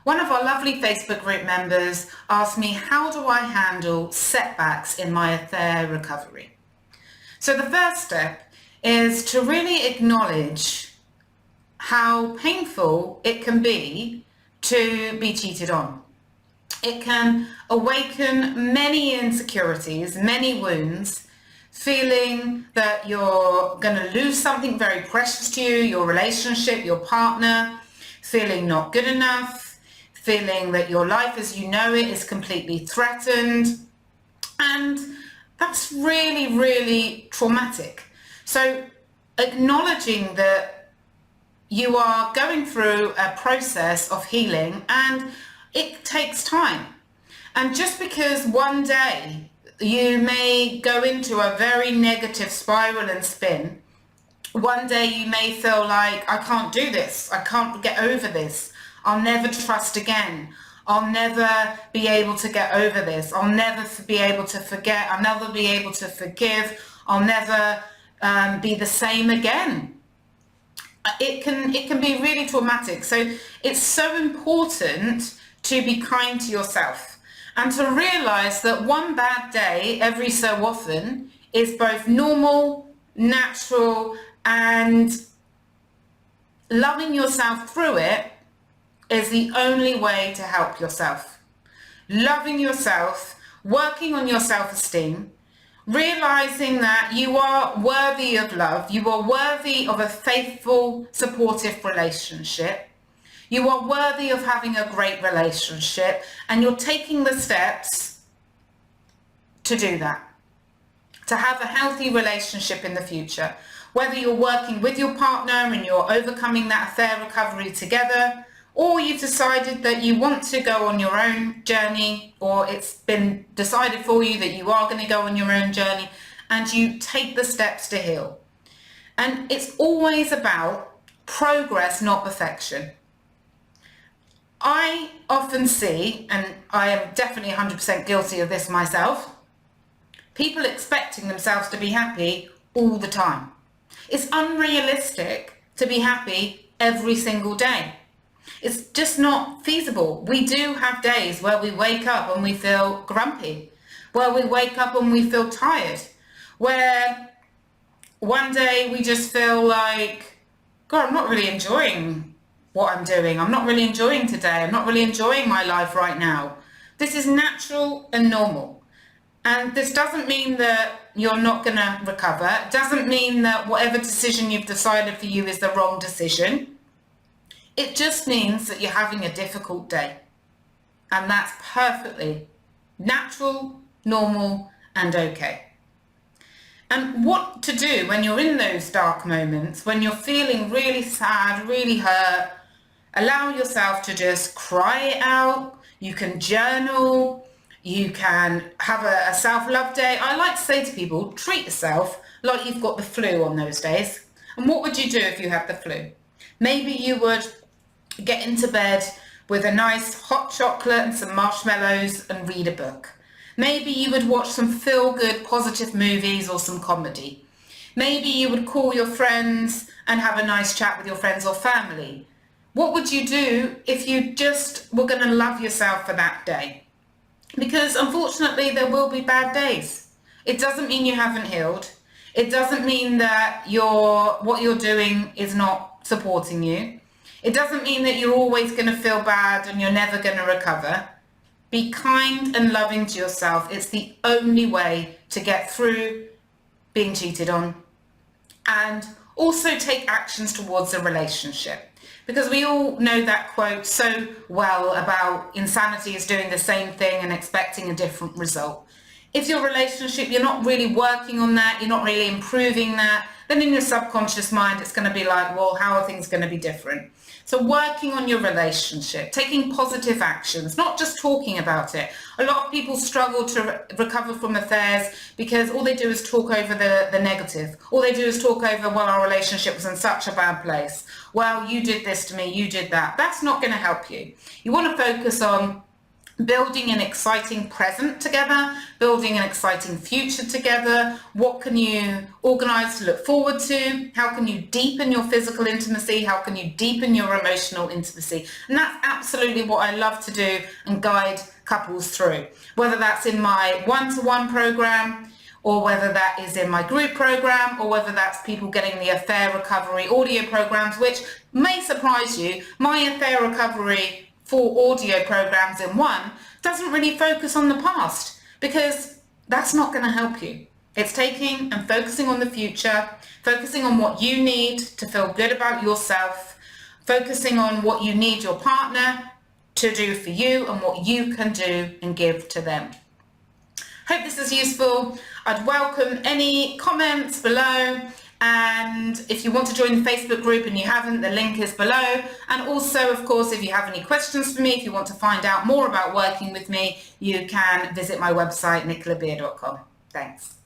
One of our lovely Facebook group members asked me, how do I handle setbacks in my affair recovery? So the first step is to really acknowledge how painful it can be to be cheated on. It can awaken many insecurities, many wounds, feeling that you're going to lose something very precious to you, your relationship, your partner, feeling not good enough, feeling that your life as you know it is completely threatened. And that's really, really traumatic. So acknowledging that you are going through a process of healing and it takes time. And just because one day you may go into a very negative spiral and spin, one day you may feel like, I can't do this, I can't get over this, I'll never trust again, I'll never be able to get over this, I'll never be able to forget, I'll never be able to forgive, I'll never be the same again. It can be really traumatic. So it's so important to be kind to yourself and to realize that one bad day every so often is both normal, natural, and loving yourself through it is the only way to help yourself. Loving yourself, working on your self-esteem, realizing that you are worthy of love, you are worthy of a faithful, supportive relationship, you are worthy of having a great relationship, and you're taking the steps to do that, to have a healthy relationship in the future. Whether you're working with your partner and you're overcoming that affair recovery together, or you've decided that you want to go on your own journey, or it's been decided for you that you are going to go on your own journey, and you take the steps to heal. And it's always about progress, not perfection. I often see, and I am definitely 100% guilty of this myself, people expecting themselves to be happy all the time. It's unrealistic to be happy every single day. It's just not feasible. We do have days where we wake up and we feel grumpy, where we wake up and we feel tired, where one day we just feel like, God, I'm not really enjoying what I'm doing. I'm not really enjoying today. I'm not really enjoying my life right now. This is natural and normal. And this doesn't mean that you're not going to recover. It doesn't mean that whatever decision you've decided for you is the wrong decision. It just means that you're having a difficult day. And that's perfectly natural, normal, and okay. And what to do when you're in those dark moments, when you're feeling really sad, really hurt, allow yourself to just cry it out. You can journal. You can have a self-love day. I like to say to people, treat yourself like you've got the flu on those days. And what would you do if you had the flu? Maybe you would get into bed with a nice hot chocolate and some marshmallows and read a book. Maybe you would watch some feel-good positive movies or some comedy. Maybe you would call your friends and have a nice chat with your friends or family. What would you do if you just were going to love yourself for that day? Because unfortunately there will be bad days. It doesn't mean you haven't healed. It doesn't mean that what you're doing is not supporting you. It doesn't mean that you're always going to feel bad and you're never going to recover. Be kind and loving to yourself. It's the only way to get through being cheated on. And also take actions towards a relationship. Because we all know that quote so well about insanity is doing the same thing and expecting a different result. If your relationship, you're not really working on that, you're not really improving that, then in your subconscious mind, it's going to be like, well, how are things going to be different? So working on your relationship, taking positive actions, not just talking about it. A lot of people struggle to recover from affairs because all they do is talk over the negative. All they do is talk over, well, our relationship was in such a bad place. Well, you did this to me, you did that. That's not going to help you. You want to focus on building an exciting present together, building an exciting future together. What can you organise to look forward to? How can you deepen your physical intimacy? How can you deepen your emotional intimacy? And that's absolutely what I love to do and guide couples through, whether that's in my one-to-one program, or whether that is in my group program, or whether that's people getting the affair recovery audio programs, which may surprise you. My affair recovery 4 audio programs in one doesn't really focus on the past, because that's not going to help you. It's taking and focusing on the future, focusing on what you need to feel good about yourself, focusing on what you need your partner to do for you and what you can do and give to them. Hope this is useful. I'd welcome any comments below, and if you want to join the Facebook group and you haven't, the link is below. And also, of course, if you have any questions for me, if you want to find out more about working with me, you can visit my website, nicolabeer.com. Thanks.